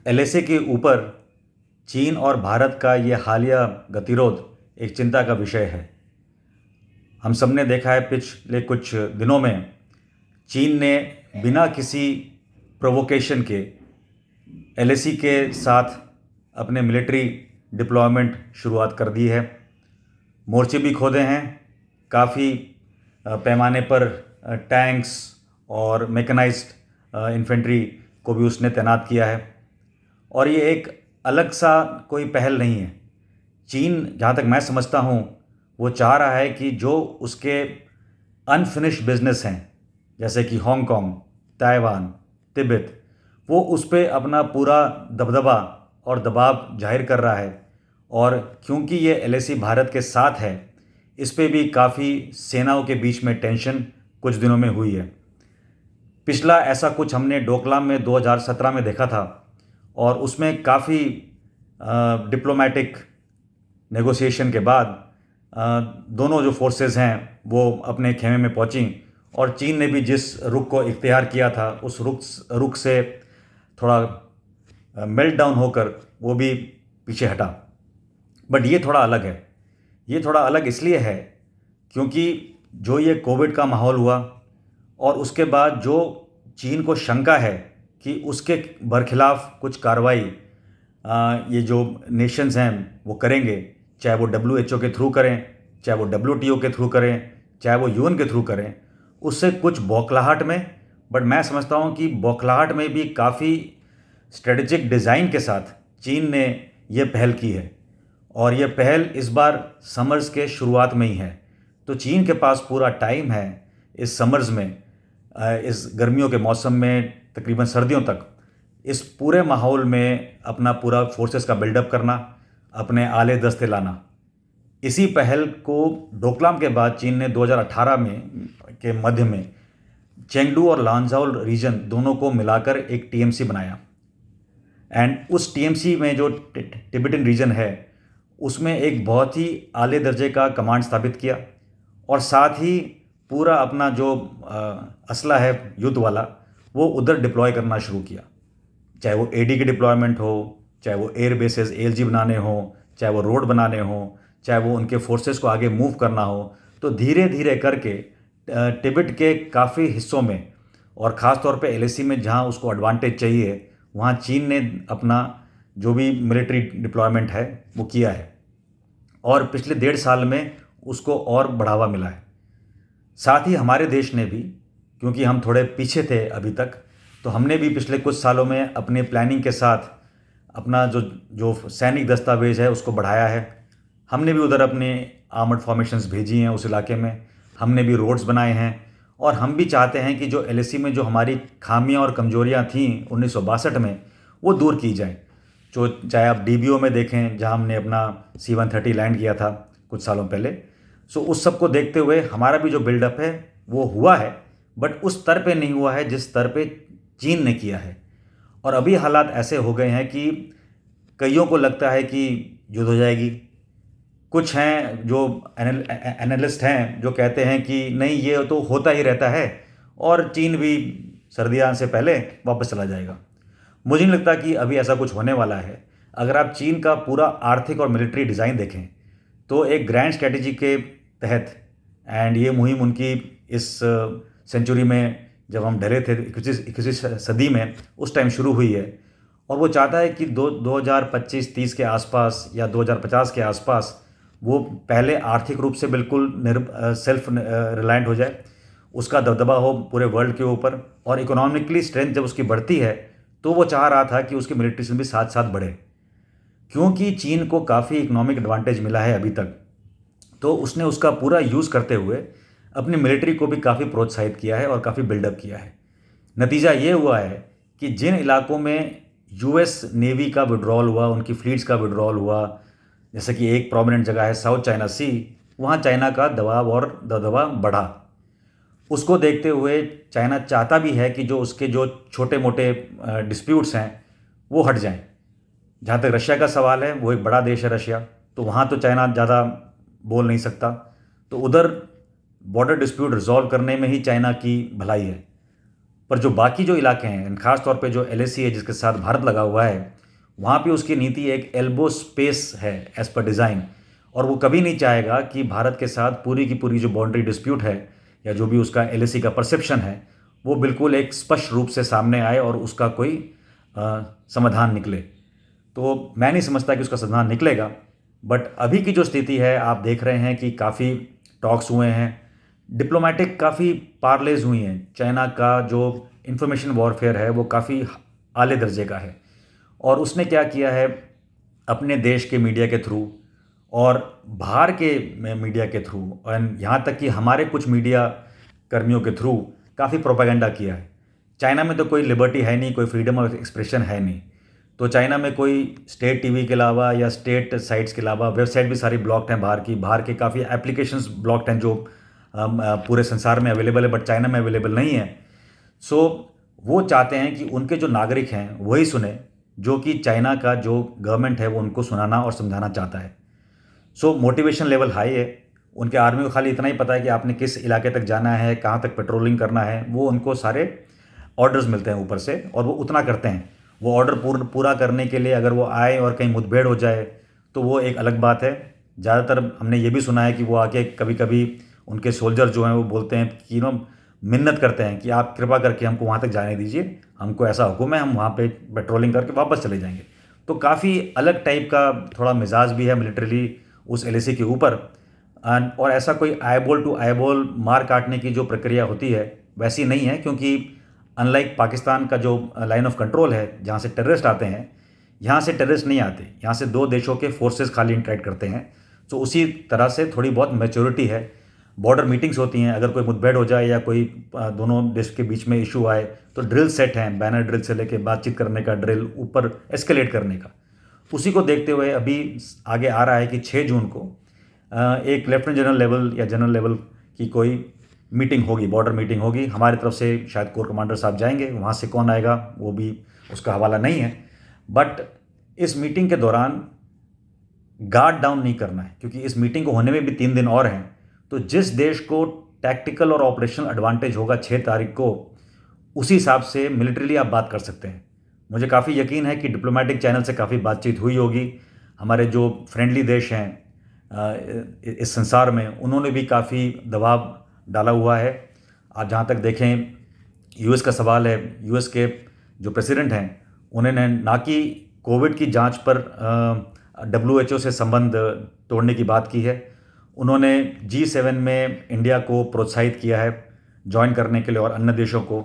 LAC के ऊपर चीन और भारत का ये हालिया गतिरोध एक चिंता का विषय है। हम सब ने देखा है पिछले कुछ दिनों में चीन ने बिना किसी प्रोवोकेशन के एलएसी के साथ अपने मिलिट्री डिप्लॉयमेंट शुरुआत कर दी है। मोर्चे भी खोदे हैं, काफ़ी पैमाने पर टैंक्स और मैकेनाइज्ड इन्फेंट्री को भी उसने तैनात किया है। और ये एक अलग सा कोई पहल नहीं है। चीन, जहाँ तक मैं समझता हूँ, वो चाह रहा है कि जो उसके अनफिनिश्ड बिजनेस हैं, जैसे कि हांगकांग, ताइवान, तिब्बत, वो उस पर अपना पूरा दबदबा और दबाव जाहिर कर रहा है। और क्योंकि ये एलएसी भारत के साथ है, इस पे भी काफ़ी सेनाओं के बीच में टेंशन कुछ दिनों में हुई है। पिछला ऐसा कुछ हमने डोकलाम में 2017 में देखा था, और उसमें काफ़ी डिप्लोमेटिक नेगोशिएशन के बाद दोनों जो फोर्सेस हैं वो अपने खेमे में पहुंची, और चीन ने भी जिस रुख को इख्तियार किया था उस रुख से थोड़ा मेल्ट डाउन होकर वो भी पीछे हटा। बट ये थोड़ा अलग है। ये थोड़ा अलग इसलिए है क्योंकि जो ये कोविड का माहौल हुआ और उसके बाद जो चीन को शंका है कि उसके बरखिलाफ़ कुछ कार्रवाई ये जो नेशंस हैं वो करेंगे, चाहे वो WHO के थ्रू करें, चाहे वो WTO के थ्रू करें, चाहे वो UN के थ्रू करें, उससे कुछ बौखलाहट में, बट मैं समझता हूँ कि बौखलाहट में भी काफ़ी स्ट्रेटजिक डिज़ाइन के साथ चीन ने ये पहल की है। और ये पहल इस बार समर्स के शुरुआत में ही है। तो चीन के पास पूरा टाइम है इस समर्स में, इस गर्मियों के मौसम में तकरीबन सर्दियों तक, इस पूरे माहौल में अपना पूरा फोर्सेस का बिल्डअप करना, अपने आले दस्ते लाना। इसी पहल को डोकलाम के बाद चीन ने 2018 में के मध्य में चेंगडू और लांजाओ रीजन दोनों को मिलाकर एक TMC बनाया। एंड उस TMC में जो टिबेटन रीजन है उसमें एक बहुत ही आले दर्जे का कमांड स्थापित किया, और साथ ही पूरा अपना जो असला है युद्ध वाला वो उधर डिप्लॉय करना शुरू किया। चाहे वो AD की डिप्लॉयमेंट हो, चाहे वो एयर बेसेस ALG बनाने हो, चाहे वो रोड बनाने हो, चाहे वो उनके फोर्सेस को आगे मूव करना हो। तो धीरे धीरे करके तिब्बत के काफ़ी हिस्सों में, और ख़ास तौर पे LAC में जहाँ उसको एडवांटेज चाहिए, वहाँ चीन ने अपना जो भी मिलिट्री डिप्लॉयमेंट है वो किया है, और पिछले 1.5 साल में उसको और बढ़ावा मिला है। साथ ही हमारे देश ने भी, क्योंकि हम थोड़े पीछे थे अभी तक, तो हमने भी पिछले कुछ सालों में अपने प्लानिंग के साथ अपना जो सैनिक दस्तावेज है उसको बढ़ाया है। हमने भी उधर अपने आर्मर्ड फॉर्मेशंस भेजी हैं उस इलाके में, हमने भी रोड्स बनाए हैं, और हम भी चाहते हैं कि जो LAC में जो हमारी खामियां और कमजोरियां थीं 1962 में, वो दूर की जाएं। जो चाहे आप DBO में देखें, जहां हमने अपना C-130 लैंड किया था कुछ सालों पहले, सो उस सब को देखते हुए हमारा भी जो बिल्डअप है वो हुआ है, बट उस स्तर पे नहीं हुआ है जिस स्तर पे चीन ने किया है। और अभी हालात ऐसे हो गए हैं कि कईयों को लगता है कि युद्ध हो जाएगी। कुछ हैं जो एनालिस्ट हैं जो कहते हैं कि नहीं, ये तो होता ही रहता है और चीन भी सर्दियाँ से पहले वापस चला जाएगा। मुझे नहीं लगता कि अभी ऐसा कुछ होने वाला है। अगर आप चीन का पूरा आर्थिक और मिलिट्री डिज़ाइन देखें तो एक ग्रैंड स्ट्रेटजी के तहत, एंड ये मुहिम उनकी इस सेंचुरी में, जब हम ढले थे 21वीं सदी में, उस टाइम शुरू हुई है। और वो चाहता है कि 2025-30 के आसपास या 2050 के आसपास वो पहले आर्थिक रूप से बिल्कुल सेल्फ रिलायंट हो जाए, उसका दबदबा हो पूरे वर्ल्ड के ऊपर, और इकोनॉमिकली स्ट्रेंथ जब उसकी बढ़ती है तो वो चाह रहा था कि उसकी मिलिट्री से भी साथ साथ बढ़े। क्योंकि चीन को काफ़ी इकोनॉमिक एडवांटेज मिला है अभी तक, तो उसने उसका पूरा यूज़ करते हुए अपनी मिलिट्री को भी काफ़ी प्रोत्साहित किया है और काफ़ी बिल्डअप किया है। नतीजा ये हुआ है कि जिन इलाकों में US नेवी का विड्रॉल हुआ, उनकी फ्लीट्स का विड्रॉल हुआ, जैसे कि एक प्रोमिनेंट जगह है साउथ चाइना सी, वहाँ चाइना का दबाव और दबदबा बढ़ा। उसको देखते हुए चाइना चाहता भी है कि जो उसके जो छोटे मोटे डिस्प्यूट्स हैं वो हट जाएं। जहाँ तक रशिया का सवाल है, वो एक बड़ा देश है रशिया, तो वहाँ तो चाइना ज़्यादा बोल नहीं सकता, तो उधर बॉर्डर डिस्प्यूट रिजॉल्व करने में ही चाइना की भलाई है। पर जो बाकी जो इलाके हैं, ख़ास तौर पे जो LAC है जिसके साथ भारत लगा हुआ है, वहाँ पे उसकी नीति एक एल्बो स्पेस है एज़ पर डिज़ाइन। और वो कभी नहीं चाहेगा कि भारत के साथ पूरी की पूरी जो बाउंड्री डिस्प्यूट है या जो भी उसका LAC का परसेप्शन है, वो बिल्कुल एक स्पष्ट रूप से सामने आए और उसका कोई समाधान निकले। तो मैं नहीं समझता कि उसका समाधान निकलेगा। बट अभी की जो स्थिति है, आप देख रहे हैं कि काफ़ी टॉक्स हुए हैं, डिप्लोमेटिक काफ़ी पार्लेज हुई हैं। चाइना का जो इंफॉर्मेशन वॉरफेयर है वो काफ़ी आले दर्जे का है, और उसने क्या किया है अपने देश के मीडिया के थ्रू और बाहर के मीडिया के थ्रू, और यहाँ तक कि हमारे कुछ मीडिया कर्मियों के थ्रू काफ़ी प्रोपेगेंडा किया है। चाइना में तो कोई लिबर्टी है नहीं, कोई फ्रीडम ऑफ एक्सप्रेशन है नहीं। तो चाइना में कोई स्टेट टीवी के अलावा या स्टेट साइट्स के अलावा वेबसाइट भी सारी ब्लॉक्ड हैं बाहर के काफ़ी एप्लीकेशंस ब्लॉक्ड हैं जो पूरे संसार में अवेलेबल है, बट चाइना में अवेलेबल नहीं है। सो वो चाहते हैं कि उनके जो नागरिक हैं वही सुने जो कि चाइना का जो गवर्नमेंट है वो उनको सुनाना और समझाना चाहता है। सो मोटिवेशन लेवल हाई है। उनके आर्मी को खाली इतना ही पता है कि आपने किस इलाके तक जाना है, कहाँ तक पेट्रोलिंग करना है, वो उनको सारे ऑर्डर्स मिलते हैं ऊपर से और वो उतना करते हैं। वो ऑर्डर पूरा करने के लिए अगर वो आए और कहीं मुठभेड़ हो जाए तो वो एक अलग बात है। ज़्यादातर हमने ये भी सुना है कि वो आके कभी कभी उनके सोल्जर जो हैं वो बोलते हैं कि मिन्नत करते हैं कि आप कृपा करके हमको वहाँ तक जाने दीजिए, हमको ऐसा हुक्म है, हम वहाँ पे पेट्रोलिंग करके वापस चले जाएंगे। तो काफ़ी अलग टाइप का थोड़ा मिजाज भी है मिलिट्रीली उस LAC के ऊपर। और ऐसा कोई आईबॉल टू आईबॉल मार काटने की जो प्रक्रिया होती है वैसी नहीं है, क्योंकि अनलाइक पाकिस्तान का जो लाइन ऑफ कंट्रोल है जहाँ से टेररिस्ट आते हैं, यहाँ से टेररिस्ट नहीं आते, यहाँ से दो देशों के फोर्सेस खाली इंटरेक्ट करते हैं। तो उसी तरह से थोड़ी बहुत मैच्योरिटी है। बॉर्डर मीटिंग्स होती हैं, अगर कोई मुठभेड़ हो जाए या कोई दोनों देश के बीच में इशू आए तो ड्रिल सेट हैं, बैनर ड्रिल से लेके बातचीत करने का ड्रिल, ऊपर एस्केलेट करने का। उसी को देखते हुए अभी आगे आ रहा है कि 6 जून को एक लेफ्टिनेंट जनरल लेवल या जनरल लेवल की कोई मीटिंग होगी, बॉर्डर मीटिंग होगी। हमारी तरफ से शायद कोर कमांडर साहब जाएंगे, वहाँ से कौन आएगा वो भी उसका हवाला नहीं है। बट इस मीटिंग के दौरान गार्ड डाउन नहीं करना है, क्योंकि इस मीटिंग को होने में भी 3 दिन और हैं। तो जिस देश को टैक्टिकल और ऑपरेशनल एडवांटेज होगा 6 तारीख को, उसी हिसाब से मिलिट्रीली आप बात कर सकते हैं। मुझे काफ़ी यकीन है कि डिप्लोमेटिक चैनल से काफ़ी बातचीत हुई होगी। हमारे जो फ्रेंडली देश हैं इस संसार में, उन्होंने भी काफ़ी दबाव डाला हुआ है। आप जहाँ तक देखें US का सवाल है, US के जो प्रेसिडेंट हैं उन्होंने ना कि कोविड की जांच पर WHO से संबंध तोड़ने की बात की है, उन्होंने G7 में इंडिया को प्रोत्साहित किया है ज्वाइन करने के लिए और अन्य देशों को।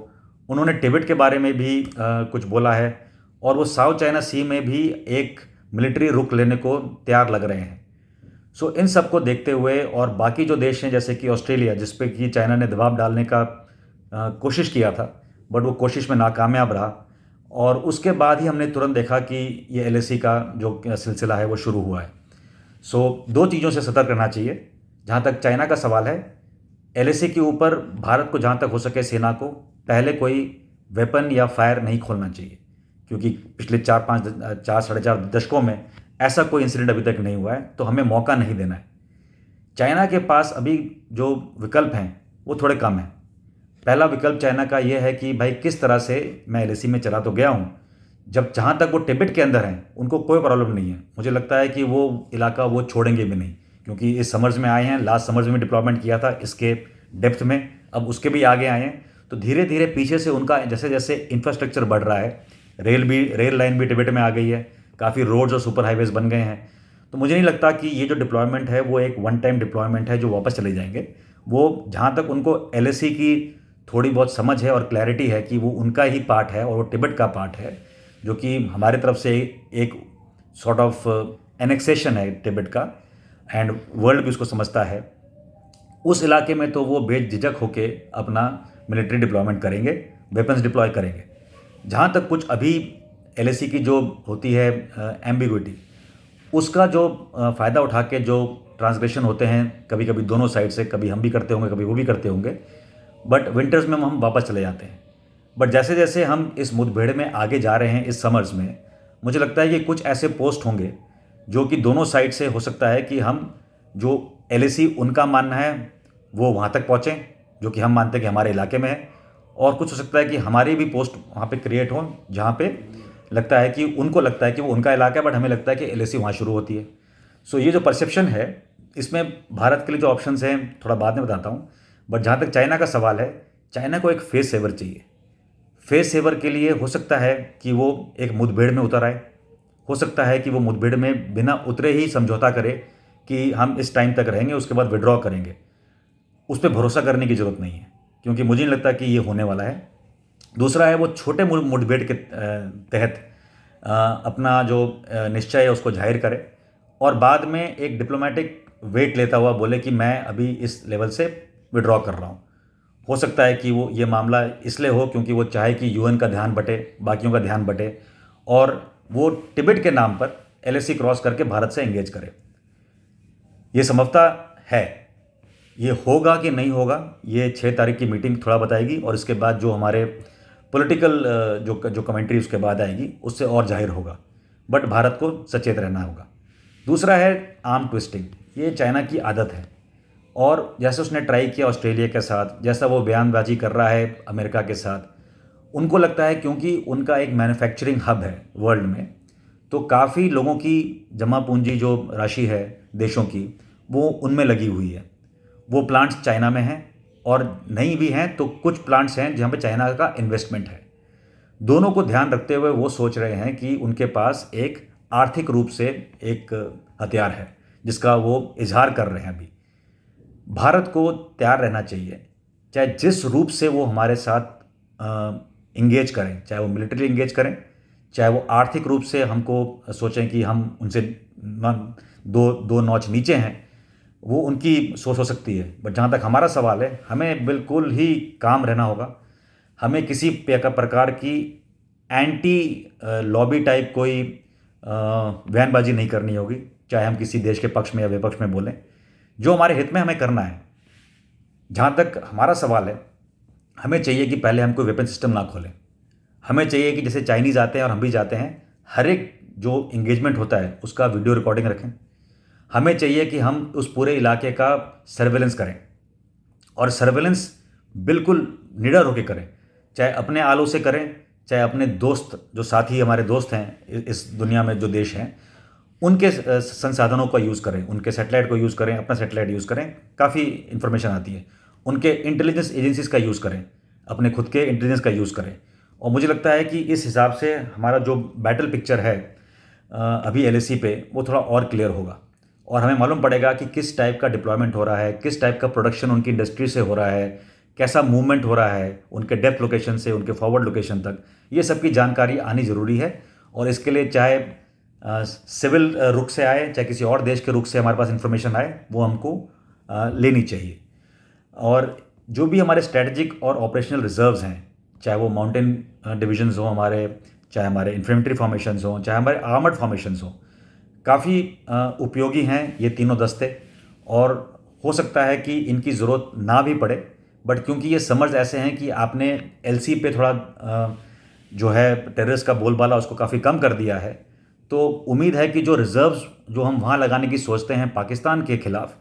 उन्होंने तिब्बत के बारे में भी कुछ बोला है, और वो साउथ चाइना सी में भी एक मिलिट्री रुख लेने को तैयार लग रहे हैं। सो इन सब को देखते हुए, और बाकी जो देश हैं जैसे कि ऑस्ट्रेलिया, जिस पे कि चाइना ने दबाव डालने का कोशिश किया था, बट वो कोशिश में नाकामयाब रहा, और उसके बाद ही हमने तुरंत देखा कि ये LAC का जो सिलसिला है वो शुरू हुआ है। सो 2 चीज़ों से सतर्क रहना चाहिए। जहाँ तक चाइना का सवाल है, LAC के ऊपर भारत को जहाँ तक हो सके सेना को पहले कोई वेपन या फायर नहीं खोलना चाहिए, क्योंकि पिछले 4-4.5 दशकों में ऐसा कोई इंसिडेंट अभी तक नहीं हुआ है। तो हमें मौका नहीं देना है। चाइना के पास अभी जो विकल्प हैं वो थोड़े कम हैं। पहला विकल्प चाइना का ये है कि भाई किस तरह से मैं LAC में चला तो गया हूँ, जब जहाँ तक वो तिब्बत के अंदर हैं उनको कोई प्रॉब्लम नहीं है। मुझे लगता है कि वो इलाका वो छोड़ेंगे भी नहीं, क्योंकि इस समर्स में आए हैं, लास्ट समर्स में डिप्लॉयमेंट किया था इसके डेप्थ में, अब उसके भी आगे आए हैं। तो धीरे धीरे पीछे से उनका जैसे जैसे इंफ्रास्ट्रक्चर बढ़ रहा है, रेल लाइन भी तिब्बत में आ गई है, काफ़ी रोड्स और सुपर हाईवेज बन गए हैं। तो मुझे नहीं लगता कि ये जो डिप्लॉयमेंट है वो एक वन टाइम डिप्लॉयमेंट है जो वापस चले जाएंगे। वो जहाँ तक उनको LAC की थोड़ी बहुत समझ है और क्लैरिटी है कि वो उनका ही पार्ट है और वो तिब्बत का पार्ट है, जो कि हमारे तरफ से एक सॉर्ट ऑफ एनेक्सेशन है तिब्बत का, एंड वर्ल्ड भी उसको समझता है। उस इलाके में तो वो बेझिझक होके अपना मिलिट्री डिप्लॉयमेंट करेंगे, वेपन्स डिप्लॉय करेंगे। जहाँ तक कुछ अभी LAC की जो होती है एम्बिग्विटी, उसका जो फ़ायदा उठा के जो ट्रांसग्रेशन होते हैं कभी कभी दोनों साइड से, कभी हम भी करते होंगे कभी वो भी करते होंगे, बट विंटर्स में हम वापस चले जाते हैं। बट जैसे जैसे हम इस मुठभेड़ में आगे जा रहे हैं इस समर्स में, मुझे लगता है कि कुछ ऐसे पोस्ट होंगे जो कि दोनों साइड से हो सकता है कि हम जो LAC उनका मानना है वो वहाँ तक पहुँचें, जो कि हम मानते हैं कि हमारे इलाके में है, और कुछ हो सकता है कि हमारी भी पोस्ट वहाँ पे क्रिएट हो, जहाँ पे लगता है कि उनको लगता है कि वो उनका इलाका है, बट हमें लगता है कि एलएसी वहाँ शुरू होती है। सो ये जो परसेप्शन है, इसमें भारत के लिए जो ऑप्शंस हैं थोड़ा बाद में बताता हूँ। बट जहाँ तक चाइना का सवाल है, चाइना को एक फेस सेवर चाहिए। फेस सेवर के लिए हो सकता है कि वो एक मुठभेड़ में उतर आए, हो सकता है कि वो मुठभेड़ में बिना उतरे ही समझौता करे कि हम इस टाइम तक रहेंगे, उसके बाद विड्रॉ करेंगे। उस पर भरोसा करने की ज़रूरत नहीं है, क्योंकि मुझे नहीं लगता कि ये होने वाला है। दूसरा है वो छोटे मुठभेड़ के तहत अपना जो निश्चय है उसको जाहिर करे, और बाद में एक डिप्लोमेटिक वेट लेता हुआ बोले कि मैं अभी इस लेवल से विड्रॉ कर रहा हूँ। हो सकता है कि वो ये मामला इसलिए हो क्योंकि वो चाहे कि यूएन का ध्यान बटे, बाकियों का ध्यान बटे, और वो तिब्बत के नाम पर एलएसी क्रॉस करके भारत से एंगेज करे। ये संभवतः है। ये होगा कि नहीं होगा, ये 6 तारीख की मीटिंग थोड़ा बताएगी, और इसके बाद जो हमारे पॉलिटिकल जो कमेंट्री उसके बाद आएगी उससे और जाहिर होगा। बट भारत को सचेत रहना होगा। दूसरा है आर्म ट्विस्टिंग। ये चाइना की आदत है, और जैसे उसने ट्राई किया ऑस्ट्रेलिया के साथ, जैसा वो बयानबाजी कर रहा है अमेरिका के साथ, उनको लगता है क्योंकि उनका एक मैन्युफैक्चरिंग हब है वर्ल्ड में, तो काफ़ी लोगों की जमा पूंजी जो राशि है देशों की, वो उनमें लगी हुई है। वो प्लांट्स चाइना में हैं, और नहीं भी हैं तो कुछ प्लांट्स हैं जहाँ पे चाइना का इन्वेस्टमेंट है। दोनों को ध्यान रखते हुए वो सोच रहे हैं कि उनके पास एक आर्थिक रूप से एक हथियार है जिसका वो इजहार कर रहे हैं अभी। भारत को तैयार रहना चाहिए, चाहे जिस रूप से वो हमारे साथ इंगेज करें, चाहे वो मिलिट्री इंगेज करें, चाहे वो आर्थिक रूप से हमको सोचें कि हम उनसे दो दो नॉच नीचे हैं, वो उनकी सोच हो सकती है। बट जहाँ तक हमारा सवाल है, हमें बिल्कुल ही काम रहना होगा। हमें किसी प्रकार की एंटी लॉबी टाइप कोई बयानबाजी नहीं करनी होगी, चाहे हम किसी देश के पक्ष में या विपक्ष में बोलें। जो हमारे हित में हमें करना है। जहाँ तक हमारा सवाल है, हमें चाहिए कि पहले हम कोई वेपन सिस्टम ना खोलें। हमें चाहिए कि जैसे चाइनीज़ आते हैं और हम भी जाते हैं, हर एक जो इंगेजमेंट होता है उसका वीडियो रिकॉर्डिंग रखें। हमें चाहिए कि हम उस पूरे इलाके का सर्वेलेंस करें, और सर्वेलेंस बिल्कुल निडर होकर करें, चाहे अपने आलों से करें, चाहे अपने दोस्त जो साथी हमारे दोस्त हैं इस दुनिया में जो देश हैं उनके संसाधनों का यूज़ करें, उनके सैटेलाइट को यूज़ करें, अपना सैटेलाइट यूज़ करें, काफ़ी इन्फॉर्मेशन आती है। उनके इंटेलिजेंस एजेंसीज का यूज़ करें, अपने खुद के इंटेलिजेंस का यूज़ करें। और मुझे लगता है कि इस हिसाब से हमारा जो बैटल पिक्चर है अभी एलएसी पे, वो थोड़ा और क्लियर होगा, और हमें मालूम पड़ेगा कि किस टाइप का डिप्लॉयमेंट हो रहा है, किस टाइप का प्रोडक्शन उनकी इंडस्ट्री से हो रहा है, कैसा मूवमेंट हो रहा है उनके डेप्थ लोकेशन से उनके फॉरवर्ड लोकेशन तक। ये सब की जानकारी आनी ज़रूरी है, और इसके लिए चाहे सिविल रुख से आए, चाहे किसी और देश के रुख से हमारे पास इंफॉर्मेशन आए, वो हमको लेनी चाहिए। और जो भी हमारे स्ट्रेटजिक और ऑपरेशनल रिजर्व्स हैं, चाहे वो माउंटेन डिविजन्स हों हमारे, चाहे हमारे इन्फेंट्री फॉर्मेशंस हों, चाहे हमारे आर्मर्ड फॉर्मेशंस हों, काफ़ी उपयोगी हैं ये तीनों दस्ते। और हो सकता है कि इनकी ज़रूरत ना भी पड़े, बट क्योंकि ये समर्स ऐसे हैं कि आपने एलसी पे थोड़ा जो है टेररिस्ट का बोलबाला उसको काफ़ी कम कर दिया है, तो उम्मीद है कि जो रिज़र्व्स जो हम वहाँ लगाने की सोचते हैं पाकिस्तान के खिलाफ,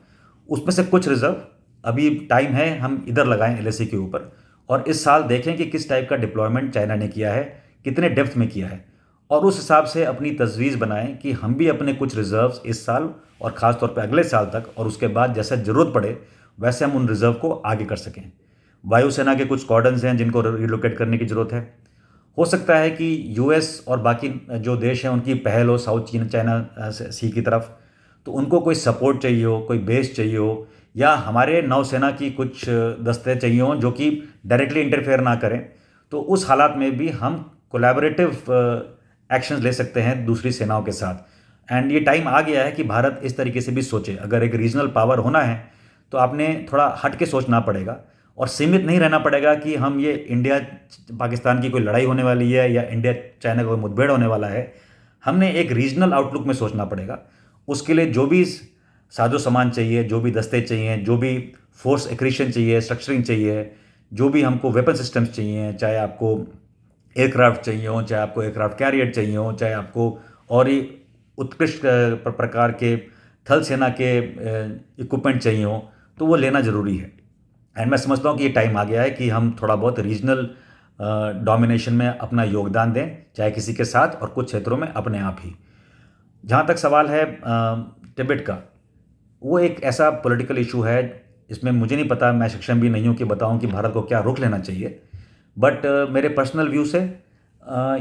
उसमें से कुछ रिज़र्व अभी टाइम है हम इधर लगाएं एलएसी के ऊपर, और इस साल देखें कि किस टाइप का डिप्लॉयमेंट चाइना ने किया है, कितने डेप्थ में किया है, और उस हिसाब से अपनी तजवीज़ बनाएं कि हम भी अपने कुछ रिज़र्व्स इस साल और ख़ास तौर पे अगले साल तक, और उसके बाद जैसा ज़रूरत पड़े वैसे हम उन रिज़र्व को आगे कर सकें। वायुसेना के कुछ कॉर्डन्स हैं जिनको रिलोकेट करने की ज़रूरत है। हो सकता है कि यूएस और बाकी जो देश हैं उनकी पहल हो साउथ चीन चाइना सी की तरफ, तो उनको कोई सपोर्ट चाहिए हो, कोई बेस चाहिए हो, या हमारे नौसेना की कुछ दस्ते चाहिए हों जो कि डायरेक्टली इंटरफेयर ना करें, तो उस हालात में भी हम कोलैबोरेटिव एक्शंस ले सकते हैं दूसरी सेनाओं के साथ। एंड ये टाइम आ गया है कि भारत इस तरीके से भी सोचे। अगर एक रीजनल पावर होना है तो आपने थोड़ा हट के सोचना पड़ेगा, और सीमित नहीं रहना पड़ेगा कि हम ये इंडिया पाकिस्तान की कोई लड़ाई होने वाली है या इंडिया चाइना का कोई मुठभेड़ होने वाला है। हमने एक रीजनल आउटलुक में सोचना पड़ेगा। उसके लिए जो भी साजो सामान चाहिए, जो भी दस्ते चाहिए, जो भी फोर्स एक्रीशन चाहिए, स्ट्रक्चरिंग चाहिए, जो भी हमको वेपन सिस्टम्स चाहिए, चाहे आपको एयरक्राफ्ट चाहिए हो, चाहे आपको एयरक्राफ्ट कैरियर चाहिए हो, चाहे आपको और ही उत्कृष्ट प्रकार के थल सेना के इक्विपमेंट चाहिए हो, तो वो लेना ज़रूरी है। एंड मैं समझता हूँ कि ये टाइम आ गया है कि हम थोड़ा बहुत रीजनल डोमिनेशन में अपना योगदान दें, चाहे किसी के साथ और कुछ क्षेत्रों में अपने आप ही। जहाँ तक सवाल है तिब्बत का, वो एक ऐसा पॉलिटिकल इशू है, इसमें मुझे नहीं पता, मैं सक्षम भी नहीं हूँ कि बताऊँ कि भारत को क्या रुख लेना चाहिए। बट मेरे पर्सनल व्यू से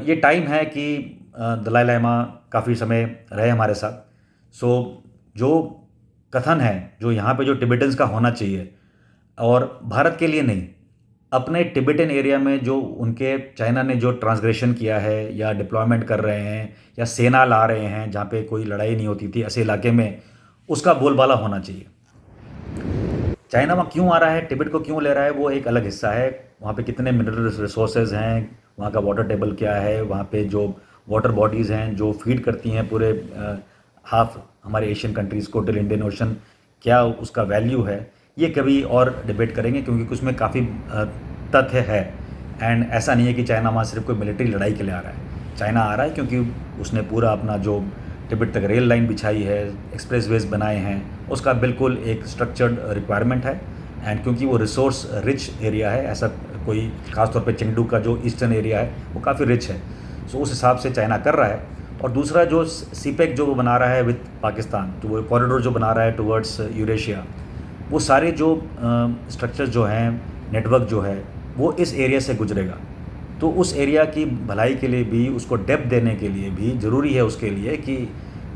ये टाइम है कि दलाई लामा काफ़ी समय रहे हमारे साथ। सो जो कथन है, जो यहाँ पे जो टिबेटन्स का होना चाहिए, और भारत के लिए नहीं, अपने टिबेटन एरिया में जो उनके चाइना ने जो ट्रांसग्रेशन किया है या डिप्लॉयमेंट कर रहे हैं या सेना ला रहे हैं जहाँ पे कोई लड़ाई नहीं होती थी ऐसे इलाके में, उसका बोलबाला होना चाहिए। चाइना वहाँ क्यों आ रहा है, तिब्बत को क्यों ले रहा है, वो एक अलग हिस्सा है। वहाँ पे कितने मिनरल रिसोर्सेज हैं, वहाँ का वाटर टेबल क्या है, वहाँ पे जो वाटर बॉडीज़ हैं जो फीड करती हैं पूरे हाफ हमारे एशियन कंट्रीज़ को टिल इंडियन ओशन, क्या उसका वैल्यू है, ये कभी और डिबेट करेंगे, क्योंकि उसमें काफ़ी तथ्य है। एंड ऐसा नहीं है कि चाइना वहाँ सिर्फ कोई मिलिट्री लड़ाई के लिए आ रहा है। चाइना आ रहा है क्योंकि उसने पूरा अपना जो तिब्बत तक रेल लाइन बिछाई है, एक्सप्रेसवेज बनाए हैं, उसका बिल्कुल एक स्ट्रक्चर्ड रिक्वायरमेंट है। एंड क्योंकि वो रिसोर्स रिच एरिया है, ऐसा कोई खासतौर पे चेंगडू का जो ईस्टर्न एरिया है वो काफ़ी रिच है, सो उस हिसाब से चाइना कर रहा है। और दूसरा जो सीपेक जो वो बना रहा है विद पाकिस्तान, तो वो कॉरिडोर जो बना रहा है टुवर्ड्स यूरेशिया, वो सारे जो स्ट्रक्चर जो हैं, नेटवर्क जो है, वो इस एरिया से गुजरेगा। तो उस एरिया की भलाई के लिए भी, उसको डेप्थ देने के लिए भी ज़रूरी है उसके लिए कि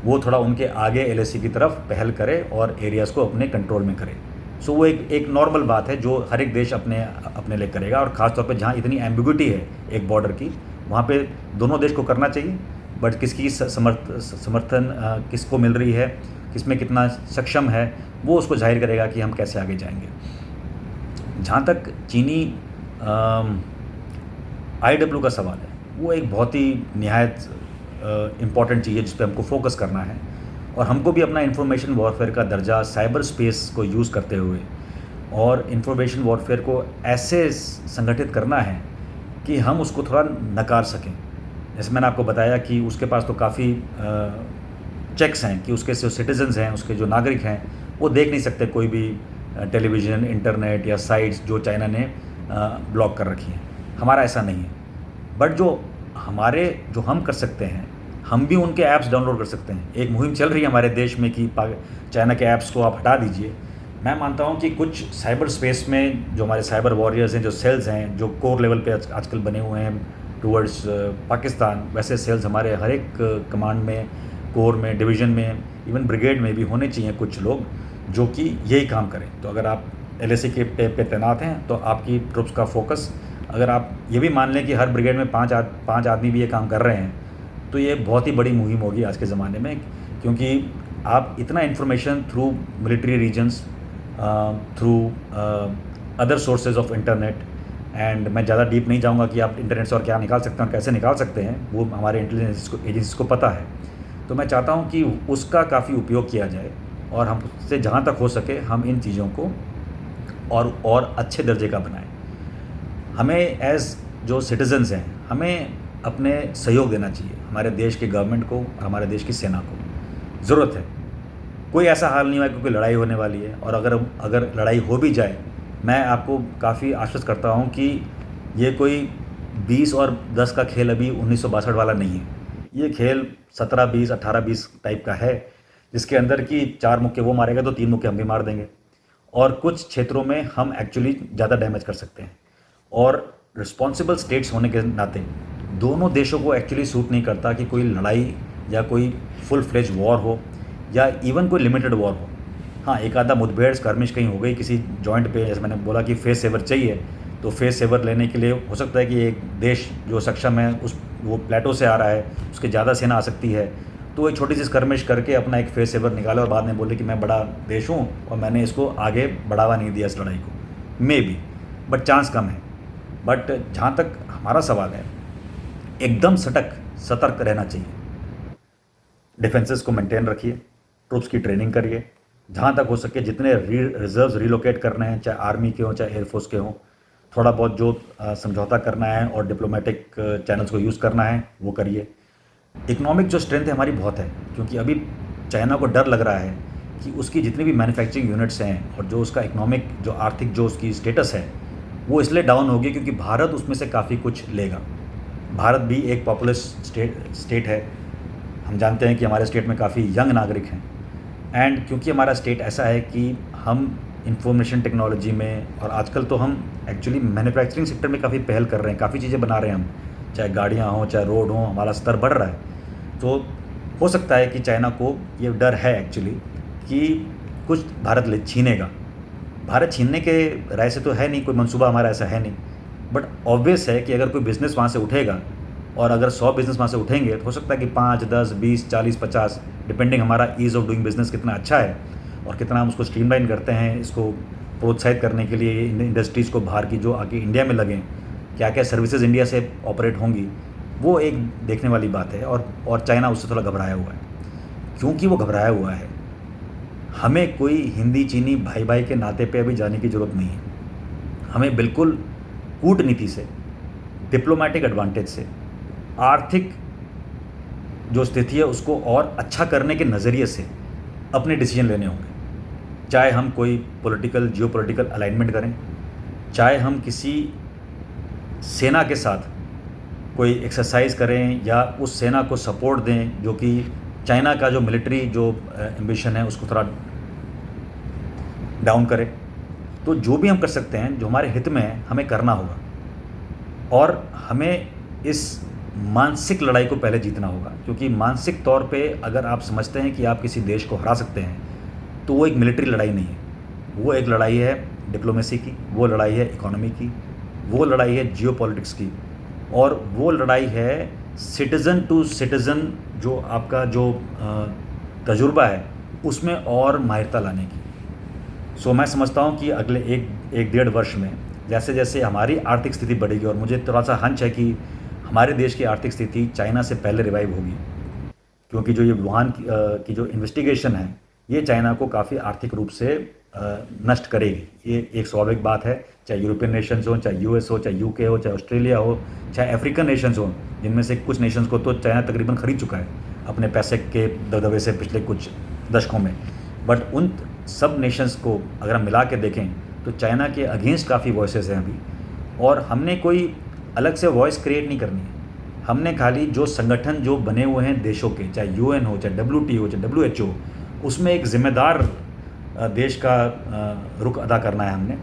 वो थोड़ा उनके आगे एलएसी की तरफ पहल करे और एरियाज़ को अपने कंट्रोल में करे। सो वो एक नॉर्मल बात है जो हर एक देश अपने अपने लिए करेगा, और ख़ास तौर पे जहाँ इतनी एम्बिग्युइटी है एक बॉर्डर की, वहाँ पे दोनों देश को करना चाहिए। बट किसकी समर्थन किसको मिल रही है, किसमें कितना सक्षम है, वो उसको जाहिर करेगा कि हम कैसे आगे जाएंगे। जहाँ तक चीनी IW का सवाल है, वो एक बहुत ही निहायत इम्पॉर्टेंट चीज़ है जिस पे हमको फोकस करना है, और हमको भी अपना इंफॉर्मेशन वॉरफेयर का दर्जा साइबर स्पेस को यूज़ करते हुए और इंफॉर्मेशन वॉरफेयर को ऐसे संगठित करना है कि हम उसको थोड़ा नकार सकें। जैसे मैंने आपको बताया कि उसके पास तो काफ़ी चेक्स हैं कि उसके जो सिटीजन्स हैं, उसके जो नागरिक हैं, वो देख नहीं सकते कोई भी टेलीविज़न, इंटरनेट या साइट्स जो चाइना ने ब्लॉक कर रखी हैं। हमारा ऐसा नहीं है। बट जो हम कर सकते हैं, हम भी उनके ऐप्स डाउनलोड कर सकते हैं। एक मुहिम चल रही है हमारे देश में कि चाइना के ऐप्स को आप हटा दीजिए। मैं मानता हूँ कि कुछ साइबर स्पेस में जो हमारे साइबर वॉरियर्स हैं, जो सेल्स हैं, जो कोर लेवल पे आजकल बने हुए हैं टूवर्ड्स पाकिस्तान, वैसे सेल्स हमारे हर एक कमांड में, कोर में, डिवीज़न में, इवन ब्रिगेड में भी होने चाहिए कुछ लोग जो कि यही काम करें। तो अगर आप LAC के पे तैनात हैं तो आपकी ट्रुप्स का फोकस, अगर आप ये भी मान लें कि हर ब्रिगेड में 5 आदमी भी ये काम कर रहे हैं, तो ये बहुत ही बड़ी मुहिम होगी आज के ज़माने में, क्योंकि आप इतना information through military reasons, through other sources of internet, and मैं ज़्यादा डीप नहीं जाऊंगा कि आप इंटरनेट से और क्या निकाल सकते हैं और कैसे निकाल सकते हैं, वो हमारे इंटेलिजेंस एजेंसीज को पता है। तो मैं चाहता हूँ कि उसका काफ़ी उपयोग किया जाए, और हमसे जहाँ तक हो सके हम इन चीज़ों को और अच्छे दर्जे का बनाएं। हमें एज़ जो सिटीजन्स हैं, हमें अपने सहयोग देना चाहिए हमारे देश के गवर्नमेंट को और हमारे देश की सेना को। ज़रूरत है, कोई ऐसा हाल नहीं हुआ क्योंकि लड़ाई होने वाली है, और अगर लड़ाई हो भी जाए, मैं आपको काफ़ी आश्वस्त करता हूँ कि ये कोई 20 और 10 का खेल अभी 1962 वाला नहीं है। ये खेल 17-20, 18-20 टाइप का है, जिसके अंदर कि 4 मुक्के वो मारेगा तो 3 मुक्के हम भी मार देंगे, और कुछ क्षेत्रों में हम एक्चुअली ज़्यादा डैमेज कर सकते हैं। और रिस्पॉन्सिबल स्टेट्स होने के नाते दोनों देशों को एक्चुअली सूट नहीं करता कि कोई लड़ाई या कोई फुल फ्लेज वॉर हो, या इवन कोई लिमिटेड वॉर हो। हाँ, एक आधा मुठभेड़ स्कर्मिश कहीं हो गई किसी जॉइंट पे, जैसे मैंने बोला कि फेस सेवर चाहिए, तो फेस सेवर लेने के लिए हो सकता है कि एक देश जो सक्षम है वो प्लेटो से आ रहा है, उसके ज़्यादा सेना आ सकती है, तो एक छोटी सी स्कर्मिश करके अपना एक फेस सेवर निकाले और बाद में बोले कि मैं बड़ा देश हूँ और मैंने इसको आगे बढ़ावा नहीं दिया इस लड़ाई को। मे बी, बट चांस कम है। बट जहाँ तक हमारा सवाल है, एकदम सतर्क रहना चाहिए। डिफेंसेस को मेंटेन रखिए, ट्रूप्स की ट्रेनिंग करिए, जहाँ तक हो सके जितने रिजर्व्स रिलोकेट करने हैं, चाहे आर्मी के हों चाहे एयरफोर्स के हों, थोड़ा बहुत जो समझौता करना है और डिप्लोमेटिक चैनल्स को यूज़ करना है वो करिए। इकोनॉमिक जो स्ट्रेंथ है हमारी बहुत है, क्योंकि अभी चाइना को डर लग रहा है कि उसकी जितनी भी मैन्युफैक्चरिंग यूनिट्स हैं और जो उसका इकोनॉमिक जो आर्थिक जो उसकी स्टेटस है वो इसलिए डाउन होगी क्योंकि भारत उसमें से काफ़ी कुछ लेगा। भारत भी एक पॉपुलस स्टेट है। हम जानते हैं कि हमारे स्टेट में काफ़ी यंग नागरिक हैं एंड क्योंकि हमारा स्टेट ऐसा है कि हम इंफॉर्मेशन टेक्नोलॉजी में और आजकल तो हम एक्चुअली मैन्युफैक्चरिंग सेक्टर में काफ़ी पहल कर रहे हैं, काफ़ी चीज़ें बना रहे हैं हम, चाहे गाड़ियाँ हों चाहे रोड हों, हमारा स्तर बढ़ रहा है। तो हो सकता है कि चाइना को ये डर है एक्चुअली कि कुछ भारत ले छीनेगा। भारत छीनने के राय से तो है नहीं, कोई मंसूबा हमारा ऐसा है नहीं, बट ऑब्वियस है कि अगर कोई बिज़नेस वहाँ से उठेगा और अगर 100 बिज़नेस वहाँ से उठेंगे तो हो सकता है कि 5, 10, 20, 40, 50 डिपेंडिंग हमारा ईज़ ऑफ डूइंग बिज़नेस कितना अच्छा है और कितना हम उसको स्ट्रीमलाइन करते हैं, इसको प्रोत्साहित करने के लिए इन इंडस्ट्रीज़ को बाहर की जो आके इंडिया में लगें, क्या क्या सर्विसेज इंडिया से ऑपरेट होंगी, वो एक देखने वाली बात है। और चाइना उससे थोड़ा घबराया हुआ है। क्योंकि वो घबराया हुआ है, हमें कोई हिंदी चीनी भाई भाई के नाते पे अभी जाने की ज़रूरत नहीं है। हमें बिल्कुल कूटनीति से, डिप्लोमेटिक एडवांटेज से, आर्थिक जो स्थिति है उसको और अच्छा करने के नज़रिए से अपने डिसीजन लेने होंगे। चाहे हम कोई पॉलिटिकल जियोपॉलिटिकल अलाइनमेंट करें, चाहे हम किसी सेना के साथ कोई एक्सरसाइज करें या उस सेना को सपोर्ट दें जो कि चाइना का जो मिलिट्री जो एम्बिशन है उसको थोड़ा डाउन करे। तो जो भी हम कर सकते हैं जो हमारे हित में है हमें करना होगा और हमें इस मानसिक लड़ाई को पहले जीतना होगा। क्योंकि मानसिक तौर पे अगर आप समझते हैं कि आप किसी देश को हरा सकते हैं तो वो एक मिलिट्री लड़ाई नहीं है, वो एक लड़ाई है डिप्लोमेसी की, वो लड़ाई है इकोनॉमी की, वो लड़ाई है जियोपॉलिटिक्स की और वो लड़ाई है सिटीज़न टू सिटीज़न जो आपका जो तजुर्बा है उसमें और माहिरता लाने की। सो मैं समझता हूँ कि अगले एक डेढ़ वर्ष में जैसे जैसे हमारी आर्थिक स्थिति बढ़ेगी और मुझे थोड़ा सा हंच है कि हमारे देश की आर्थिक स्थिति चाइना से पहले रिवाइव होगी, क्योंकि जो ये वुहान की जो इन्वेस्टिगेशन है ये चाइना को काफ़ी आर्थिक रूप से नष्ट करेगी। ये एक स्वाभाविक बात है, चाहे यूरोपियन नेशंस हो, चाहे यूएस हो, चाहे यूके हो, चाहे ऑस्ट्रेलिया हो, चाहे अफ्रीकन नेशंस हो, जिनमें से कुछ नेशंस को तो चाइना तकरीबन खरीद चुका है अपने पैसे के दबदबे से पिछले कुछ दशकों में। बट उन सब नेशंस को अगर हम मिला के देखें तो चाइना के अगेंस्ट काफ़ी वॉइसेस हैं अभी और हमने कोई अलग से वॉइस क्रिएट नहीं करनी है। हमने खाली जो संगठन जो बने हुए हैं देशों के, चाहे यूएन हो, चाहे WTO हो, चाहे WHO, उसमें एक ज़िम्मेदार देश का रुख अदा करना है हमने।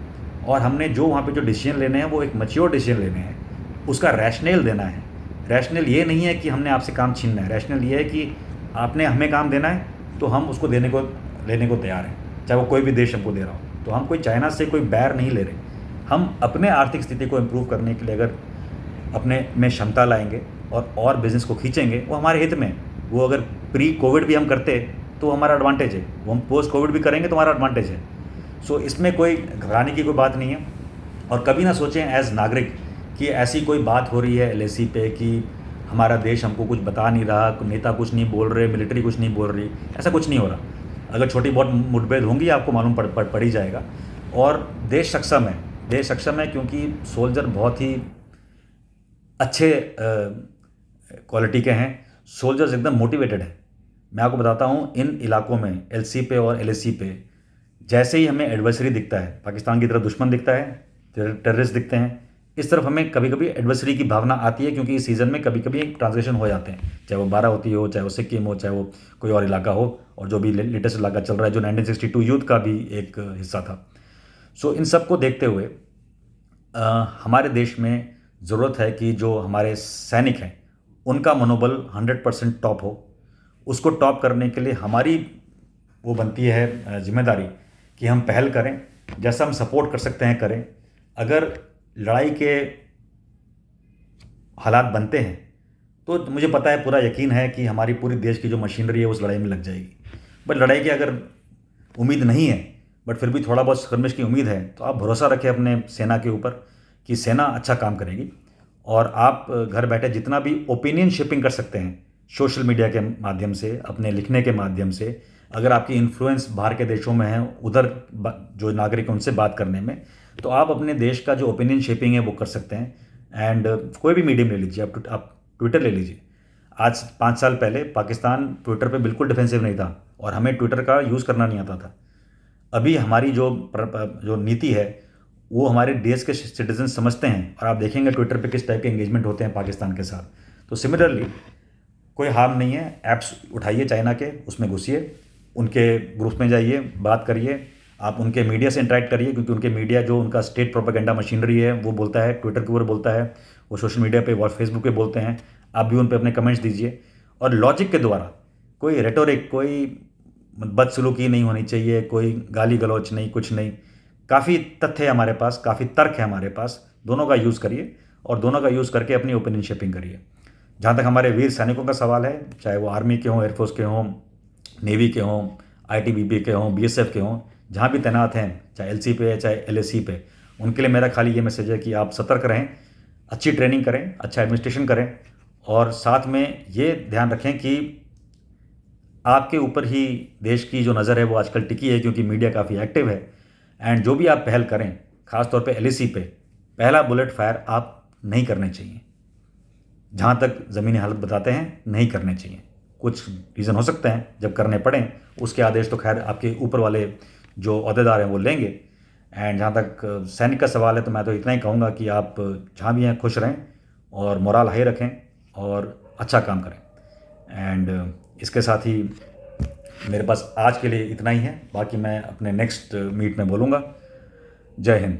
और हमने जो वहाँ पे जो डिसीजन लेने हैं वो एक मैच्योर डिसीजन लेने हैं, उसका रैशनल देना है। रैशनल ये नहीं है कि हमने आपसे काम छीनना है, रैशनल ये है कि आपने हमें काम देना है तो हम उसको लेने को तैयार हैं, चाहे वो कोई भी देश हमको दे रहा हो। तो हम कोई चाइना से कोई बैर नहीं ले रहे, हम अपने आर्थिक स्थिति को इम्प्रूव करने के लिए अगर अपने में क्षमता लाएंगे और बिज़नेस को खींचेंगे वो हमारे हित में। वो अगर प्री कोविड भी हम करते तो हमारा एडवांटेज है, वो हम पोस्ट कोविड भी करेंगे तो हमारा एडवांटेज है। सो इसमें कोई घबराने की कोई बात नहीं है। और कभी ना सोचें एज नागरिक कि ऐसी कोई बात हो रही है LAC पे कि हमारा देश हमको कुछ बता नहीं रहा, नेता कुछ नहीं बोल रहे, मिलिट्री कुछ नहीं बोल रही, ऐसा कुछ नहीं हो रहा। अगर छोटी बहुत मुठभेड़ होंगी आपको मालूम पड़ ही जाएगा। और देश सक्षम है क्योंकि सोल्जर बहुत ही अच्छे क्वालिटी के हैं, सोल्जर्स एकदम मोटिवेटेड हैं। मैं आपको बताता हूँ इन इलाकों में LC पे और LAC पे जैसे ही हमें एडवर्सरी दिखता है, पाकिस्तान की तरफ दुश्मन दिखता है, टेररिस्ट दिखते हैं, इस तरफ हमें कभी कभी एडवर्सरी की भावना आती है क्योंकि इस सीज़न में कभी कभी एक ट्रांसलेशन हो जाते हैं, चाहे वो बारावती हो, चाहे वो सिक्किम हो, चाहे वो कोई और इलाका हो। और जो भी लेटेस्ट इलाका चल रहा है जो 1962 युद्ध का भी एक हिस्सा था। सो इन सब को देखते हुए हमारे देश में ज़रूरत है कि जो हमारे सैनिक हैं उनका मनोबल 100% टॉप हो। उसको टॉप करने के लिए हमारी वो बनती है जिम्मेदारी कि हम पहल करें, जैसा हम सपोर्ट कर सकते हैं करें। अगर लड़ाई के हालात बनते हैं तो मुझे पता है, पूरा यकीन है कि हमारी पूरी देश की जो मशीनरी है उस लड़ाई में लग जाएगी। बट लड़ाई की अगर उम्मीद नहीं है बट फिर भी थोड़ा बहुत skirmish की उम्मीद है तो आप भरोसा रखें अपने सेना के ऊपर कि सेना अच्छा काम करेगी। और आप घर बैठे जितना भी ओपिनियन शेपिंग कर सकते हैं सोशल मीडिया के माध्यम से, अपने लिखने के माध्यम से, अगर आपकी इन्फ्लुएंस बाहर के देशों में है उधर जो नागरिक हैं उनसे बात करने में, तो आप अपने देश का जो ओपिनियन शेपिंग है वो कर सकते हैं। एंड कोई भी मीडियम ले लीजिए, आप ट्विटर ले लीजिए, आज 5 साल पहले पाकिस्तान ट्विटर पे बिल्कुल डिफेंसिव नहीं था और हमें ट्विटर का यूज़ करना नहीं आता था। अभी हमारी जो नीति है वो हमारे देश के सिटीजन समझते हैं और आप देखेंगे ट्विटर पे किस टाइप के एंगेजमेंट होते हैं पाकिस्तान के साथ। तो सिमिलरली कोई हार्म नहीं है, ऐप्स उठाइए चाइना के, उसमें घुसिए, उनके ग्रुप में जाइए, बात करिए, आप उनके मीडिया से इंटरेक्ट करिए, क्योंकि उनके मीडिया जो उनका स्टेट प्रोपेगेंडा मशीनरी है वो बोलता है, ट्विटर के ऊपर बोलता है, वो सोशल मीडिया पे और फेसबुक पे बोलते हैं। आप भी उन पे अपने कमेंट्स दीजिए और लॉजिक के द्वारा, कोई रेटोरिक, कोई बदसलूकी नहीं होनी चाहिए, कोई गाली गलौच नहीं, कुछ नहीं। काफ़ी तथ्य है हमारे पास, काफ़ी तर्क है हमारे पास, दोनों का यूज़ करिए और दोनों का यूज़ करके अपनी ओपिनियन शेपिंग करिए। जहाँ तक हमारे वीर सैनिकों का सवाल है, चाहे वो आर्मी के हों, एयरफोर्स के हों, नेवी के हों, आईटीबीपी के हों, बीएसएफ के हों, जहाँ भी तैनात हैं, चाहे एलसी पे है चाहे एलएसी पे, उनके लिए मेरा खाली ये मैसेज है कि आप सतर्क रहें, अच्छी ट्रेनिंग करें, अच्छा एडमिनिस्ट्रेशन करें और साथ में ये ध्यान रखें कि आपके ऊपर ही देश की जो नज़र है वो आजकल टिकी है, क्योंकि मीडिया काफ़ी एक्टिव है। एंड जो भी आप पहल करें, ख़ास तौर पे एलएसी पे, पहला बुलेट फायर आप नहीं करने चाहिए। जहाँ तक ज़मीनी हालत बताते हैं, नहीं करने चाहिए। कुछ रीज़न हो सकते हैं, जब करने पड़ें उसके आदेश तो खैर आपके ऊपर वाले जो अहदेदार हैं वो लेंगे। एंड जहाँ तक सैनिक का सवाल है, तो मैं तो इतना ही कहूँगा कि आप जहाँ भी हैं खुश रहें और मोराल हाई रखें और अच्छा काम करें। एंड इसके साथ ही मेरे पास आज के लिए इतना ही है, बाकी मैं अपने नेक्स्ट मीट में बोलूँगा। जय हिंद।